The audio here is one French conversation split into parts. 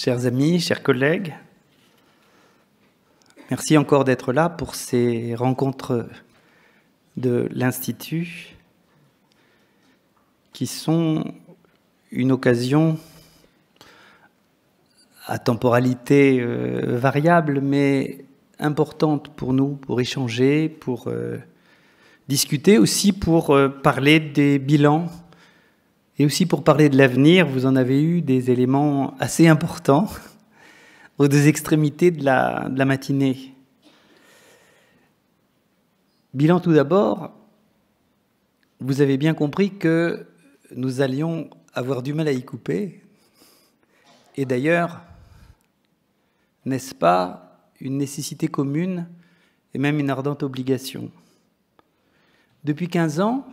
Chers amis, chers collègues, merci encore d'être là pour ces rencontres de l'Institut qui sont une occasion à temporalité variable, mais importante pour nous, pour échanger, pour discuter, aussi pour parler des bilans et aussi pour parler de l'avenir. Vous en avez eu des éléments assez importants aux deux extrémités de la matinée. Bilan tout d'abord, vous avez bien compris que nous allions avoir du mal à y couper. Et d'ailleurs, n'est-ce pas une nécessité commune et même une ardente obligation? Depuis 15 ans,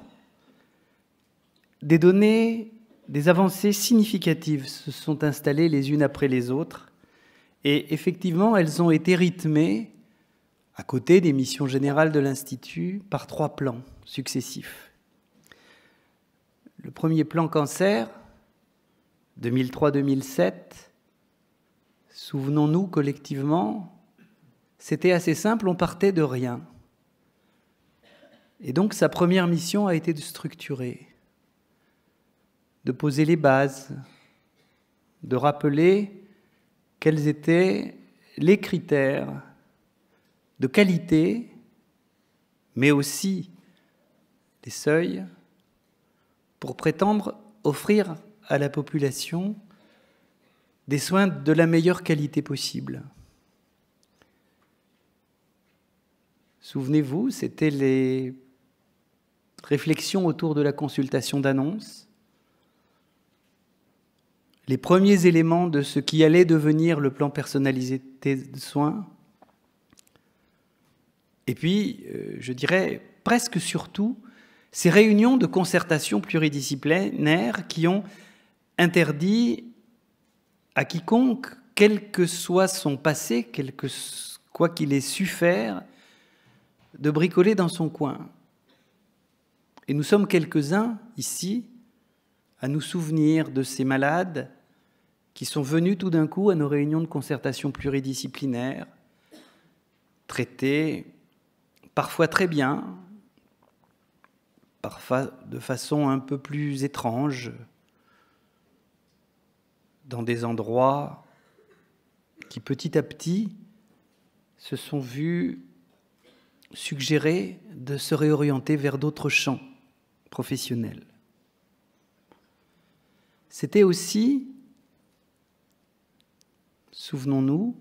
des données, des avancées significatives se sont installées les unes après les autres. Et effectivement, elles ont été rythmées, à côté des missions générales de l'Institut, par 3 plans successifs. Le premier plan cancer, 2003-2007, souvenons-nous collectivement, c'était assez simple, on partait de rien. Et donc sa première mission a été de structurer, de poser les bases, de rappeler quels étaient les critères de qualité, mais aussi les seuils, pour prétendre offrir à la population des soins de la meilleure qualité possible. Souvenez-vous, c'était les réflexions autour de la consultation d'annonce, les premiers éléments de ce qui allait devenir le plan personnalisé de soins, et puis, je dirais presque surtout, ces réunions de concertation pluridisciplinaire qui ont interdit à quiconque, quel que soit son passé, quoi qu'il ait su faire, de bricoler dans son coin. Et nous sommes quelques-uns ici à nous souvenir de ces malades qui sont venus tout d'un coup à nos réunions de concertation pluridisciplinaire, traités parfois très bien, parfois de façon un peu plus étrange, dans des endroits qui petit à petit se sont vus suggérer de se réorienter vers d'autres champs professionnels. C'était aussi, souvenons-nous,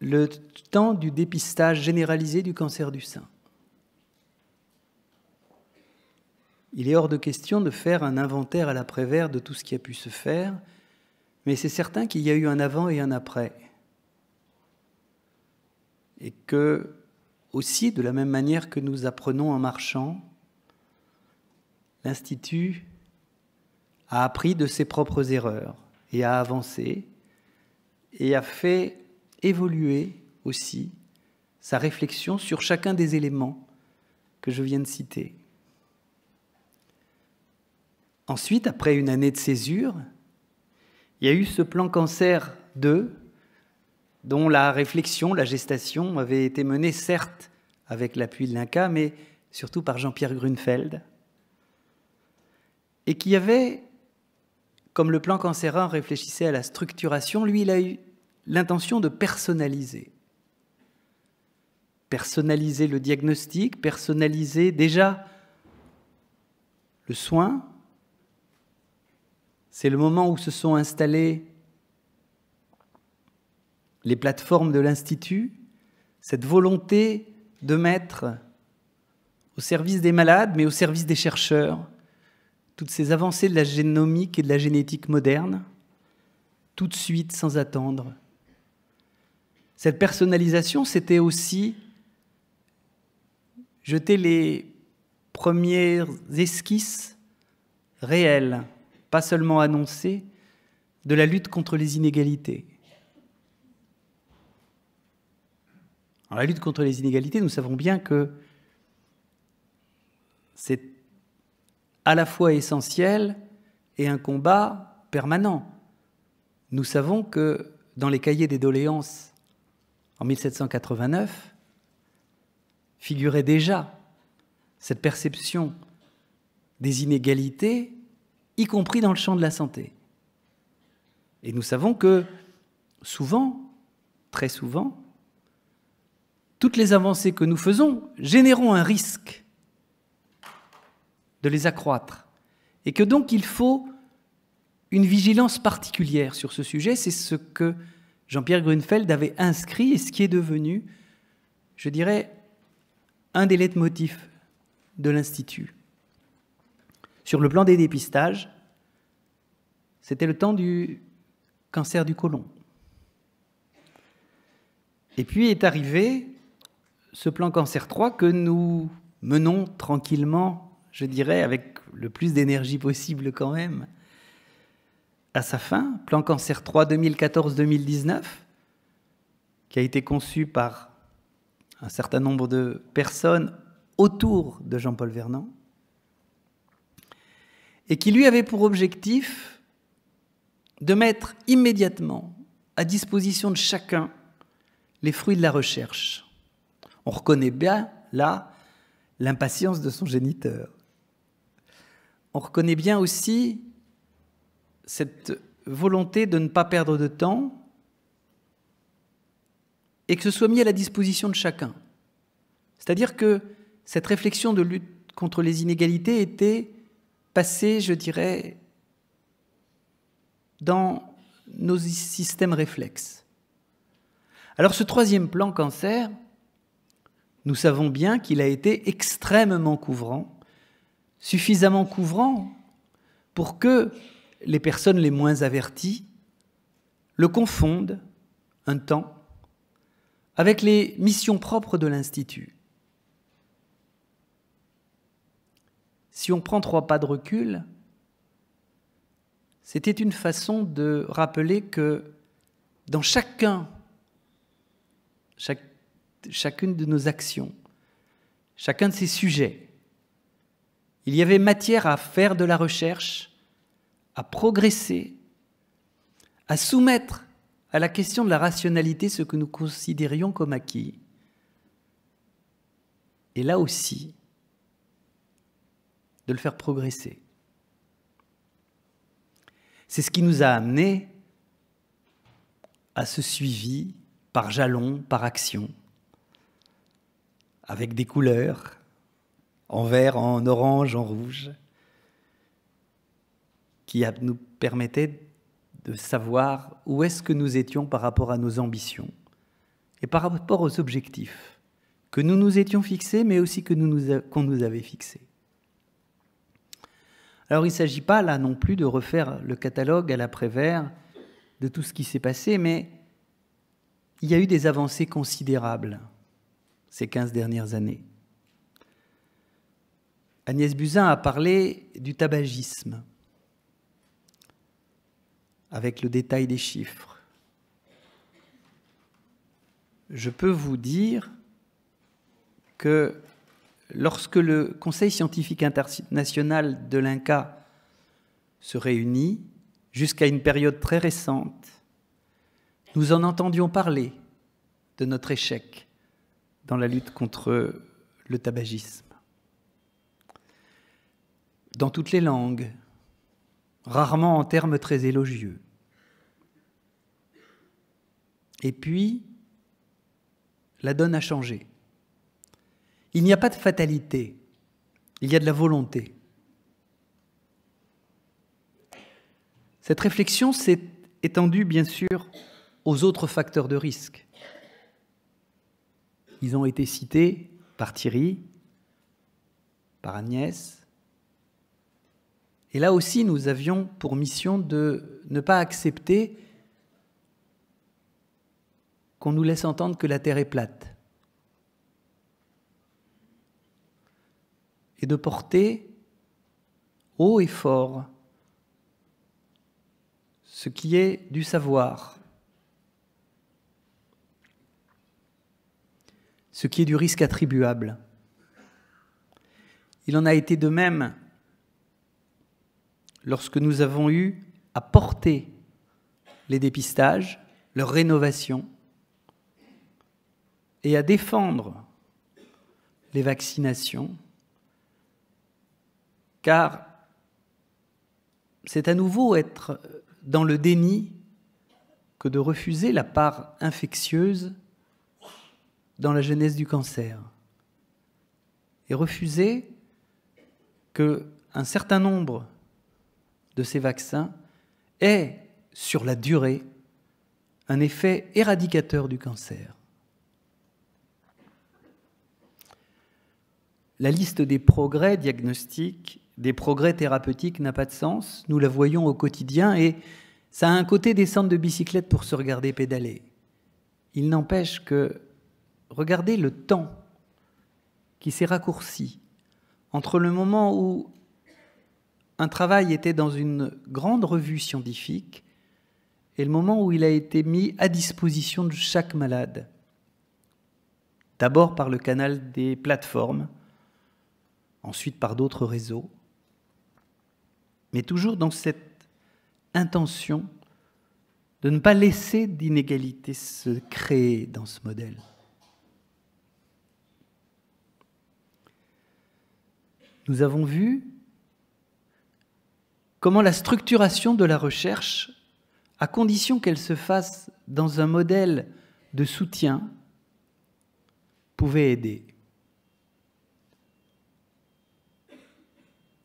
le temps du dépistage généralisé du cancer du sein. Il est hors de question de faire un inventaire à l'après-vert de tout ce qui a pu se faire, mais c'est certain qu'il y a eu un avant et un après. Et que, aussi, de la même manière que nous apprenons en marchant, l'Institut a appris de ses propres erreurs et a avancé et a fait évoluer aussi sa réflexion sur chacun des éléments que je viens de citer. Ensuite, après une année de césure, il y a eu ce plan cancer 2, dont la réflexion, la gestation avait été menée, certes, avec l'appui de l'INCa, mais surtout par Jean-Pierre Grunfeld, et qui avait, comme le plan cancer 1 réfléchissait à la structuration, lui, il a eu l'intention de personnaliser. Personnaliser le diagnostic, personnaliser déjà le soin. C'est le moment où se sont installées les plateformes de l'Institut, cette volonté de mettre au service des malades, mais au service des chercheurs, toutes ces avancées de la génomique et de la génétique moderne, tout de suite, sans attendre. Cette personnalisation, c'était aussi jeter les premières esquisses réelles, pas seulement annoncées, de la lutte contre les inégalités. Alors, la lutte contre les inégalités, nous savons bien que c'est à la fois essentiel et un combat permanent. Nous savons que dans les cahiers des doléances en 1789 figurait déjà cette perception des inégalités, y compris dans le champ de la santé. Et nous savons que souvent, très souvent, toutes les avancées que nous faisons généreront un risque de les accroître. Et que donc il faut une vigilance particulière sur ce sujet. C'est ce que Jean-Pierre Grunfeld avait inscrit et ce qui est devenu, je dirais, un des leitmotifs de l'Institut. Sur le plan des dépistages, c'était le temps du cancer du côlon. Et puis est arrivé ce plan cancer 3 que nous menons tranquillement, je dirais, avec le plus d'énergie possible quand même, à sa fin. Plan cancer 3 2014-2019, qui a été conçu par un certain nombre de personnes autour de Jean-Paul Vernant, et qui lui avait pour objectif de mettre immédiatement à disposition de chacun les fruits de la recherche. On reconnaît bien, là, l'impatience de son géniteur. On reconnaît bien aussi cette volonté de ne pas perdre de temps et que ce soit mis à la disposition de chacun. C'est-à-dire que cette réflexion de lutte contre les inégalités était passée, je dirais, dans nos systèmes réflexes. Alors ce troisième plan cancer, nous savons bien qu'il a été extrêmement couvrant, suffisamment couvrant pour que les personnes les moins averties le confondent un temps avec les missions propres de l'Institut. Si on prend 3 pas de recul, c'était une façon de rappeler que dans chacune de nos actions, chacun de ces sujets, il y avait matière à faire de la recherche, à progresser, à soumettre à la question de la rationalité ce que nous considérions comme acquis. Et là aussi, de le faire progresser. C'est ce qui nous a amenés à ce suivi par jalons, par action, avec des couleurs, en vert, en orange, en rouge, qui nous permettaient de savoir où est-ce que nous étions par rapport à nos ambitions et par rapport aux objectifs que nous nous étions fixés, mais aussi qu'on nous avait fixés. Alors il ne s'agit pas là non plus de refaire le catalogue à l'après-Vert de tout ce qui s'est passé, mais il y a eu des avancées considérables ces 15 dernières années. Agnès Buzyn a parlé du tabagisme, avec le détail des chiffres. Je peux vous dire que lorsque le Conseil scientifique international de l'INCa se réunit, jusqu'à une période très récente, nous en entendions parler de notre échec dans la lutte contre le tabagisme. Dans toutes les langues, rarement en termes très élogieux. Et puis, la donne a changé. Il n'y a pas de fatalité, il y a de la volonté. Cette réflexion s'est étendue, bien sûr, aux autres facteurs de risque. Ils ont été cités par Thierry, par Agnès. Et là aussi, nous avions pour mission de ne pas accepter qu'on nous laisse entendre que la Terre est plate. Et de porter haut et fort ce qui est du savoir, ce qui est du risque attribuable. Il en a été de même lorsque nous avons eu à porter les dépistages, leur rénovation, et à défendre les vaccinations, car c'est à nouveau être dans le déni que de refuser la part infectieuse dans la genèse du cancer, et refuser qu'un certain nombre de ces vaccins aient, sur la durée, un effet éradicateur du cancer. La liste des progrès diagnostiques, des progrès thérapeutiques n'a pas de sens, nous la voyons au quotidien, et ça a un côté descente de bicyclette pour se regarder pédaler. Il n'empêche que, regardez le temps qui s'est raccourci entre le moment où un travail était dans une grande revue scientifique et le moment où il a été mis à disposition de chaque malade. D'abord par le canal des plateformes, ensuite par d'autres réseaux, mais toujours dans cette intention de ne pas laisser d'inégalité se créer dans ce modèle. Nous avons vu comment la structuration de la recherche, à condition qu'elle se fasse dans un modèle de soutien, pouvait aider.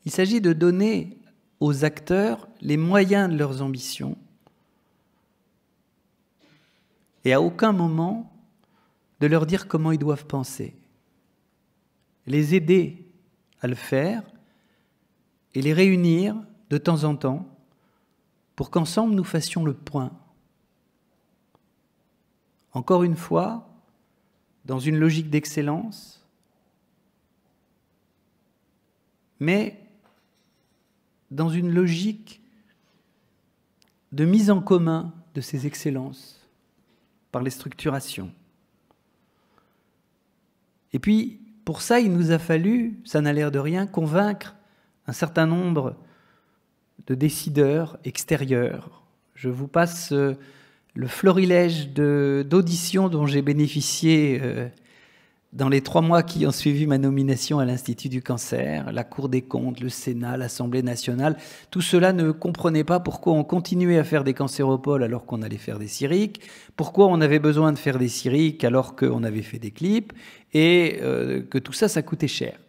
Il s'agit de donner aux acteurs les moyens de leurs ambitions et à aucun moment de leur dire comment ils doivent penser. Les aider à le faire et les réunir de temps en temps pour qu'ensemble nous fassions le point. Encore une fois, dans une logique d'excellence, mais dans une logique de mise en commun de ces excellences par les structurations. Et puis, pour ça, il nous a fallu, ça n'a l'air de rien, convaincre un certain nombre de décideurs extérieurs. Je vous passe le florilège d'auditions dont j'ai bénéficié dans les 3 mois qui ont suivi ma nomination à l'Institut du cancer, la Cour des comptes, le Sénat, l'Assemblée nationale. Tout cela ne comprenait pas pourquoi on continuait à faire des cancéropoles alors qu'on allait faire des CIRIC, pourquoi on avait besoin de faire des CIRIC alors qu'on avait fait des clips, et que tout ça, ça coûtait cher.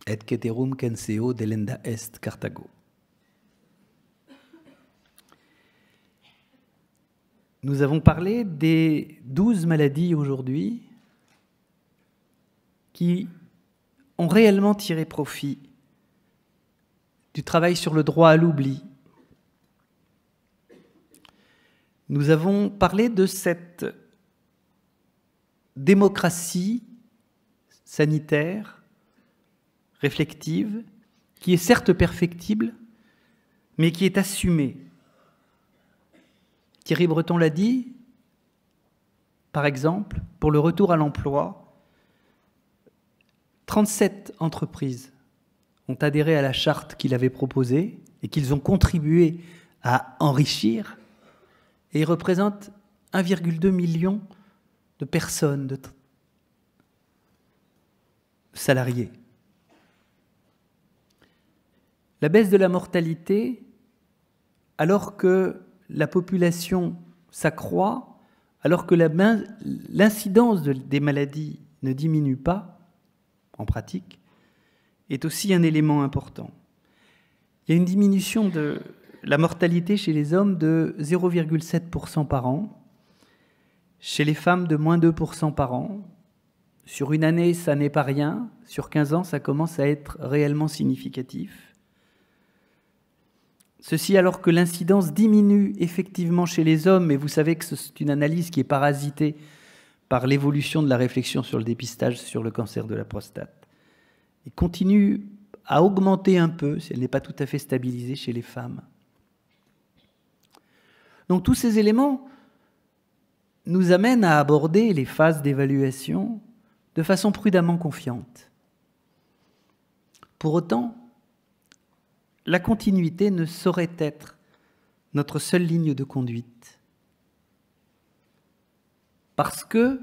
Et ceterum censeo delenda est Carthago. Nous avons parlé des 12 maladies aujourd'hui qui ont réellement tiré profit du travail sur le droit à l'oubli. Nous avons parlé de cette démocratie sanitaire, réflexive, qui est certes perfectible, mais qui est assumée. Thierry Breton l'a dit, par exemple, pour le retour à l'emploi, 37 entreprises ont adhéré à la charte qu'il avait proposée et qu'ils ont contribué à enrichir, et ils représentent 1,2 million de personnes, de salariés. La baisse de la mortalité, alors que la population s'accroît, alors que l'incidence des maladies ne diminue pas, en pratique, est aussi un élément important. Il y a une diminution de la mortalité chez les hommes de 0,7% par an, chez les femmes de moins 2% par an. Sur une année, ça n'est pas rien. Sur 15 ans, ça commence à être réellement significatif. Ceci alors que l'incidence diminue effectivement chez les hommes, mais vous savez que c'est une analyse qui est parasitée par l'évolution de la réflexion sur le dépistage sur le cancer de la prostate. Et continue à augmenter un peu, si elle n'est pas tout à fait stabilisée chez les femmes. Donc tous ces éléments nous amènent à aborder les phases d'évaluation de façon prudemment confiante. Pour autant, la continuité ne saurait être notre seule ligne de conduite. Parce que,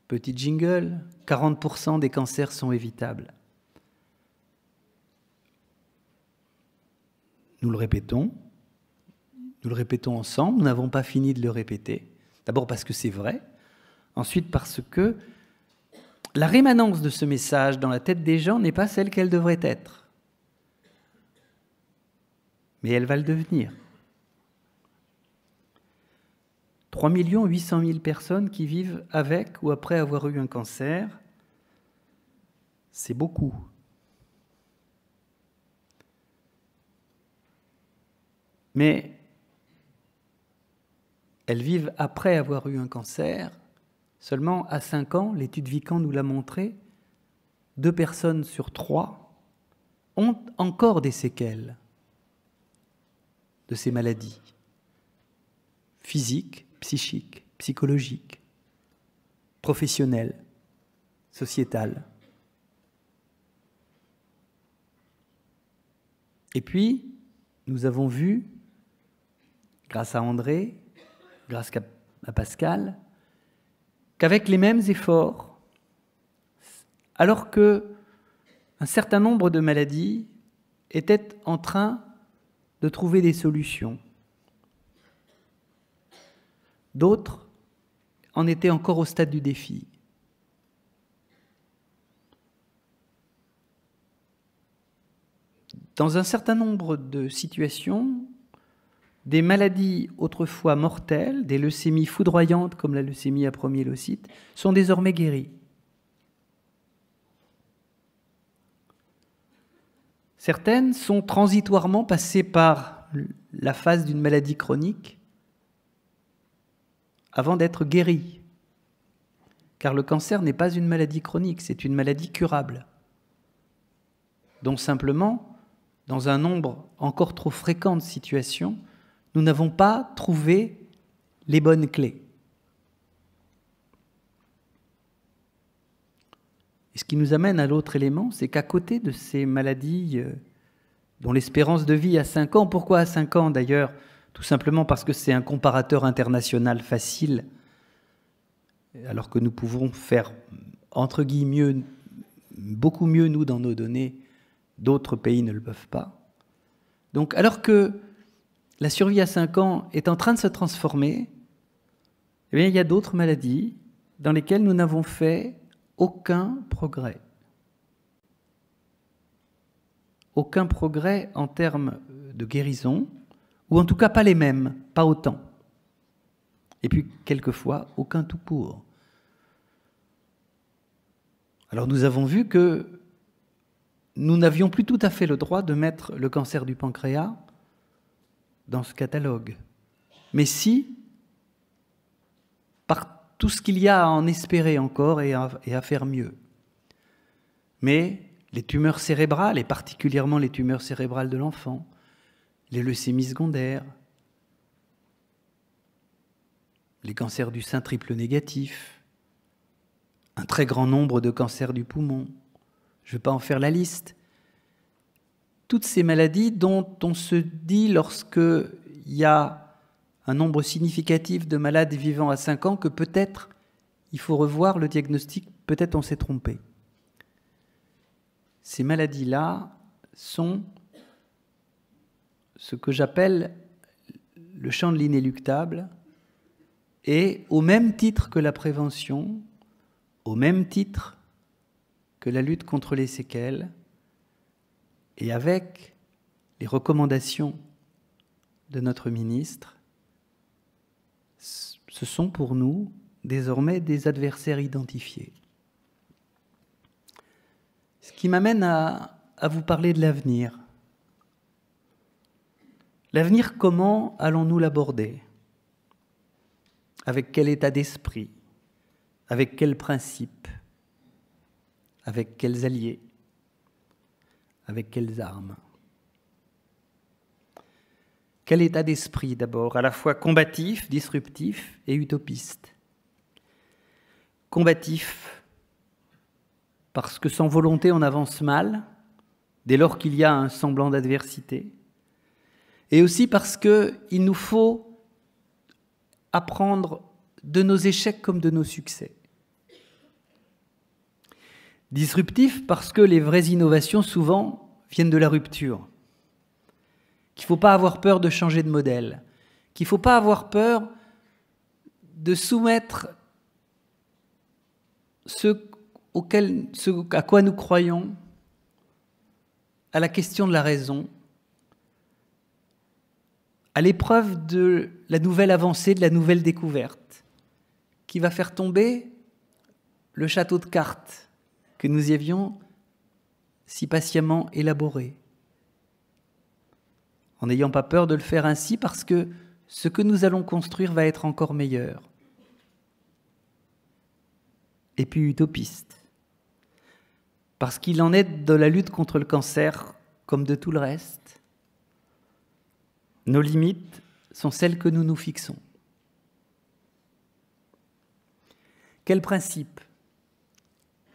petit jingle, 40% des cancers sont évitables. Nous le répétons ensemble, nous n'avons pas fini de le répéter. D'abord parce que c'est vrai, ensuite parce que la rémanence de ce message dans la tête des gens n'est pas celle qu'elle devrait être. Mais elle va le devenir. 3 800 000 personnes qui vivent avec ou après avoir eu un cancer, c'est beaucoup. Mais elles vivent après avoir eu un cancer. Seulement à 5 ans, l'étude Vican nous l'a montré, 2 personnes sur 3 ont encore des séquelles de ces maladies physiques, psychiques, psychologiques, professionnelles, sociétales. Et puis, nous avons vu, grâce à André, grâce à Pascal, qu'avec les mêmes efforts, alors qu'un certain nombre de maladies étaient en train de trouver des solutions, d'autres en étaient encore au stade du défi. Dans un certain nombre de situations, des maladies autrefois mortelles, des leucémies foudroyantes comme la leucémie à promyélocyte, sont désormais guéries. Certaines sont transitoirement passées par la phase d'une maladie chronique avant d'être guéries. Car le cancer n'est pas une maladie chronique, c'est une maladie curable. Donc simplement, dans un nombre encore trop fréquent de situations, nous n'avons pas trouvé les bonnes clés. Et ce qui nous amène à l'autre élément, c'est qu'à côté de ces maladies dont l'espérance de vie à 5 ans, pourquoi à 5 ans d'ailleurs? Tout simplement parce que c'est un comparateur international facile, alors que nous pouvons faire, entre guillemets, beaucoup mieux, nous, dans nos données, d'autres pays ne le peuvent pas. Donc, alors que la survie à 5 ans est en train de se transformer, eh bien, il y a d'autres maladies dans lesquelles nous n'avons fait aucun progrès. Aucun progrès en termes de guérison, ou en tout cas pas les mêmes, pas autant. Et puis, quelquefois, aucun tout court. Alors nous avons vu que nous n'avions plus tout à fait le droit de mettre le cancer du pancréas dans ce catalogue. Mais si, par tout ce qu'il y a à en espérer encore et à faire mieux. Mais les tumeurs cérébrales, et particulièrement les tumeurs cérébrales de l'enfant, les leucémies secondaires, les cancers du sein triple négatif, un très grand nombre de cancers du poumon, je ne vais pas en faire la liste. Toutes ces maladies dont on se dit lorsqu'il y a un nombre significatif de malades vivant à 5 ans que peut-être il faut revoir le diagnostic, peut-être on s'est trompé. Ces maladies-là sont ce que j'appelle le champ de l'inéluctable et au même titre que la prévention, au même titre que la lutte contre les séquelles et avec les recommandations de notre ministre, ce sont pour nous désormais des adversaires identifiés. Ce qui m'amène à vous parler de l'avenir. L'avenir, comment allons-nous l'aborder? Avec quel état d'esprit? Avec quels principes? Avec quels alliés? Avec quelles armes? Quel état d'esprit d'abord, à la fois combatif, disruptif et utopiste? Combatif, parce que sans volonté on avance mal, dès lors qu'il y a un semblant d'adversité, et aussi parce qu'il nous faut apprendre de nos échecs comme de nos succès. Disruptif parce que les vraies innovations, souvent, viennent de la rupture. Qu'il ne faut pas avoir peur de changer de modèle. Qu'il ne faut pas avoir peur de soumettre ce à quoi nous croyons à la question de la raison, à l'épreuve de la nouvelle avancée, de la nouvelle découverte, qui va faire tomber le château de cartes que nous y avions si patiemment élaboré. En n'ayant pas peur de le faire ainsi, parce que ce que nous allons construire va être encore meilleur. Et puis utopiste, parce qu'il en est de la lutte contre le cancer comme de tout le reste. Nos limites sont celles que nous nous fixons. Quel principe ?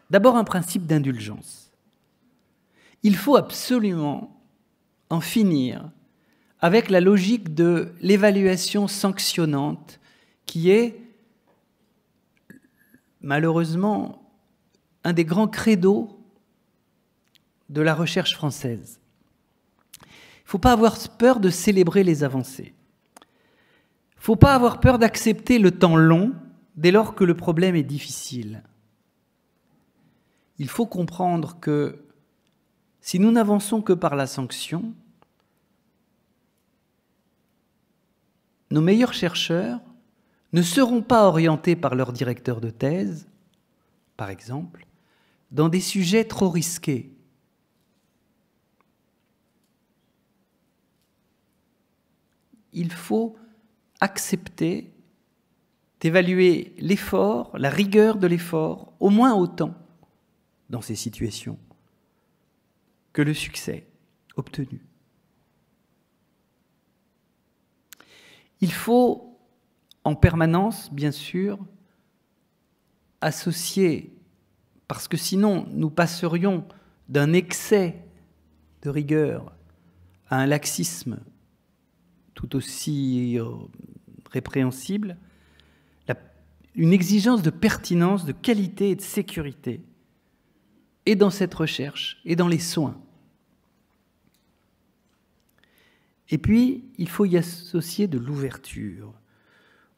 D'abord un principe d'indulgence. Il faut absolument en finir avec la logique de l'évaluation sanctionnante qui est malheureusement un des grands credos de la recherche française. Il ne faut pas avoir peur de célébrer les avancées. Il ne faut pas avoir peur d'accepter le temps long dès lors que le problème est difficile. Il faut comprendre que si nous n'avançons que par la sanction, nos meilleurs chercheurs ne seront pas orientés par leur directeur de thèse, par exemple, dans des sujets trop risqués. Il faut accepter d'évaluer l'effort, la rigueur de l'effort, au moins autant dans ces situations que le succès obtenu. Il faut en permanence, bien sûr, associer, parce que sinon nous passerions d'un excès de rigueur à un laxisme tout aussi répréhensible, une exigence de pertinence, de qualité et de sécurité, et dans cette recherche, et dans les soins. Et puis, il faut y associer de l'ouverture.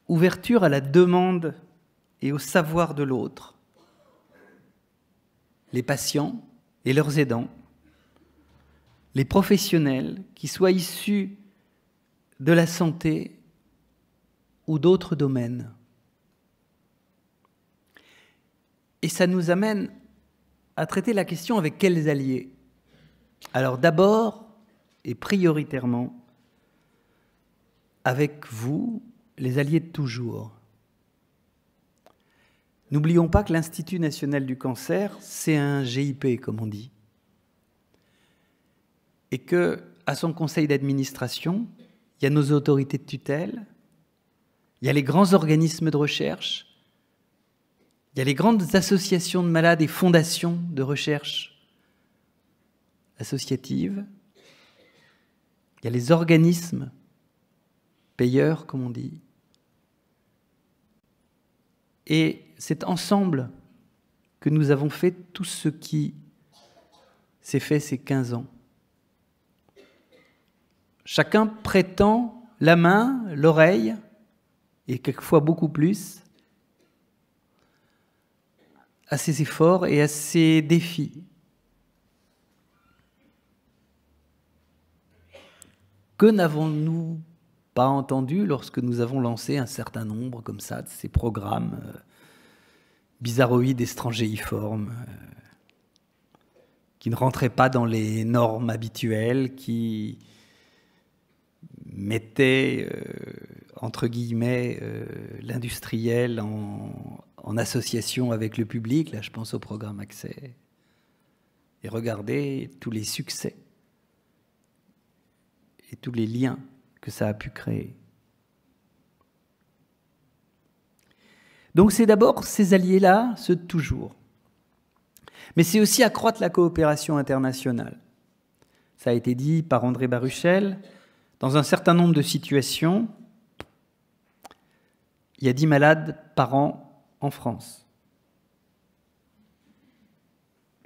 Ouverture à la demande et au savoir de l'autre. Les patients et leurs aidants, les professionnels, qui soient issus de la santé ou d'autres domaines. Et ça nous amène à traiter la question avec quels alliés. Alors d'abord et prioritairement avec vous, les alliés de toujours. N'oublions pas que l'Institut national du cancer, c'est un GIP, comme on dit. Et qu'à son conseil d'administration, il y a nos autorités de tutelle, il y a les grands organismes de recherche, il y a les grandes associations de malades et fondations de recherche associatives, il y a les organismes payeurs, comme on dit. Et c'est ensemble que nous avons fait tout ce qui s'est fait ces 15 ans. Chacun prêtant la main, l'oreille, et quelquefois beaucoup plus, à ces efforts et à ces défis. Que n'avons-nous pas entendu lorsque nous avons lancé un certain nombre comme ça de ces programmes bizarroïdes et strangéiformes qui ne rentraient pas dans les normes habituelles, qui mettaient entre guillemets l'industriel en association avec le public. Là, je pense au programme Accès. Et regardez tous les succès et tous les liens que ça a pu créer. Donc c'est d'abord ces alliés-là, ceux de toujours. Mais c'est aussi accroître la coopération internationale. ça a été dit par André Baruchel, dans un certain nombre de situations, il y a 10 malades par an en France.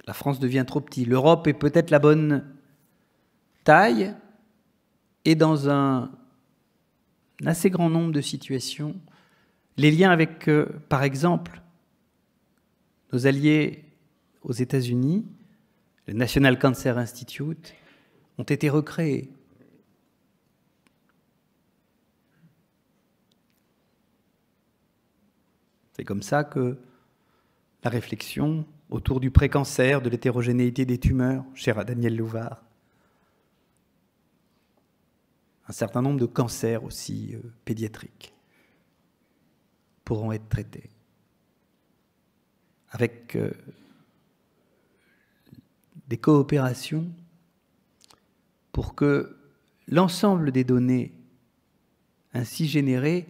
La France devient trop petite. L'Europe est peut-être la bonne taille, et dans un assez grand nombre de situations, les liens avec, par exemple, nos alliés aux États-Unis, le National Cancer Institute, ont été recréés. C'est comme ça que la réflexion autour du précancer, de l'hétérogénéité des tumeurs, cher à Daniel Louvard, un certain nombre de cancers aussi pédiatriques pourront être traités avec des coopérations pour que l'ensemble des données ainsi générées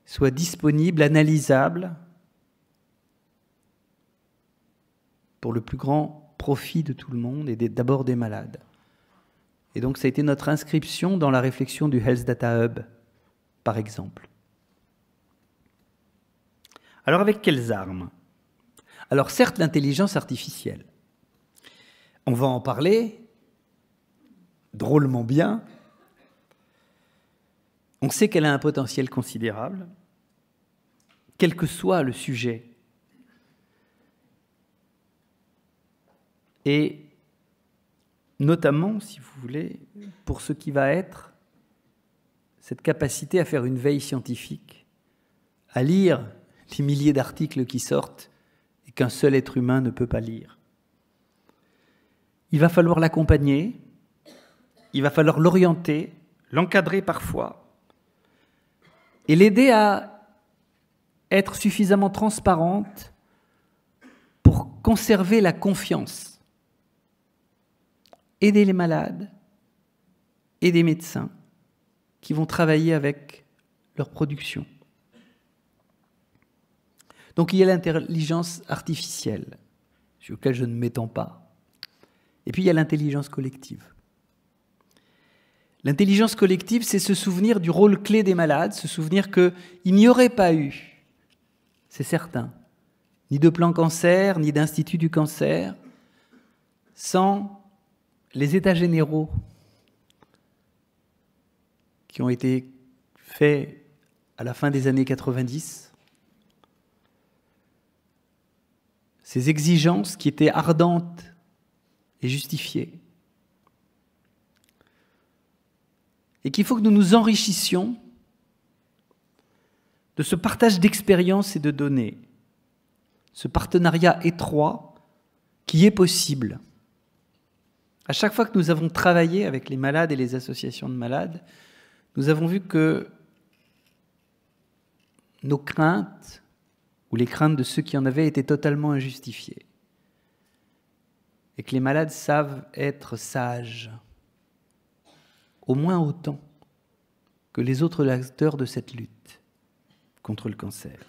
soient disponibles, analysables, pour le plus grand profit de tout le monde et d'abord des malades. Et donc ça a été notre inscription dans la réflexion du Health Data Hub, par exemple. Alors avec quelles armes? Alors certes, l'intelligence artificielle. On va en parler drôlement bien. On sait qu'elle a un potentiel considérable, quel que soit le sujet. Et notamment, si vous voulez, pour ce qui va être cette capacité à faire une veille scientifique, à lire les milliers d'articles qui sortent et qu'un seul être humain ne peut pas lire. Il va falloir l'accompagner, il va falloir l'orienter, l'encadrer parfois, et l'aider à être suffisamment transparente pour conserver la confiance. Aider les malades et des médecins qui vont travailler avec leur production. Donc il y a l'intelligence artificielle, sur laquelle je ne m'étends pas. Et puis il y a l'intelligence collective. L'intelligence collective, c'est se souvenir du rôle clé des malades, se souvenir qu'il n'y aurait pas eu, c'est certain, ni de plan cancer, ni d'institut du cancer, sans les états généraux qui ont été faits à la fin des années 90, ces exigences qui étaient ardentes et justifiées, et qu'il faut que nous nous enrichissions de ce partage d'expériences et de données, ce partenariat étroit qui est possible. À chaque fois que nous avons travaillé avec les malades et les associations de malades, nous avons vu que nos craintes, ou les craintes de ceux qui en avaient, étaient totalement injustifiées. Et que les malades savent être sages, au moins autant que les autres acteurs de cette lutte contre le cancer.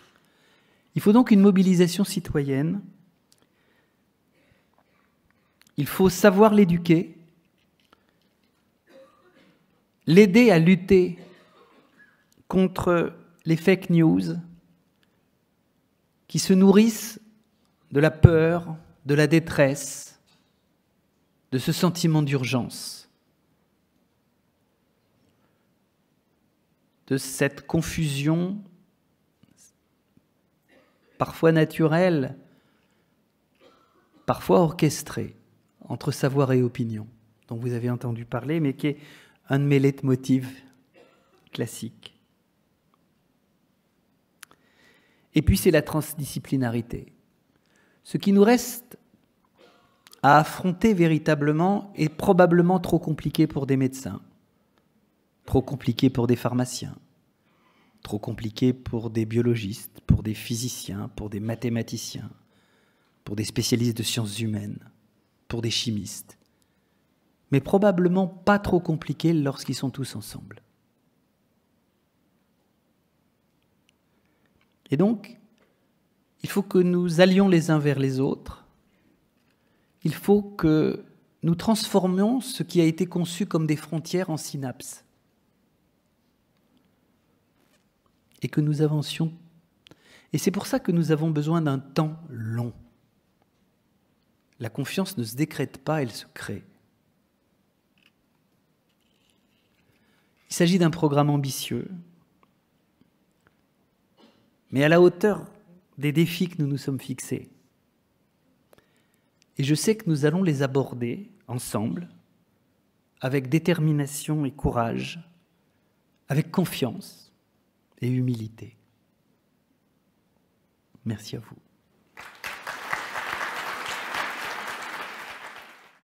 Il faut donc une mobilisation citoyenne. Il faut savoir l'éduquer, l'aider à lutter contre les fake news qui se nourrissent de la peur, de la détresse, de ce sentiment d'urgence, de cette confusion parfois naturelle, parfois orchestrée, entre savoir et opinion, dont vous avez entendu parler, mais qui est un de mes leitmotivs classiques. Et puis c'est la transdisciplinarité. Ce qui nous reste à affronter véritablement est probablement trop compliqué pour des médecins, trop compliqué pour des pharmaciens, trop compliqué pour des biologistes, pour des physiciens, pour des mathématiciens, pour des spécialistes de sciences humaines, pour des chimistes, mais probablement pas trop compliqué lorsqu'ils sont tous ensemble. Et donc, il faut que nous allions les uns vers les autres, il faut que nous transformions ce qui a été conçu comme des frontières en synapses. Et que nous avancions. Et c'est pour ça que nous avons besoin d'un temps long. La confiance ne se décrète pas, elle se crée. Il s'agit d'un programme ambitieux, mais à la hauteur des défis que nous nous sommes fixés. Et je sais que nous allons les aborder ensemble, avec détermination et courage, avec confiance et humilité. Merci à vous.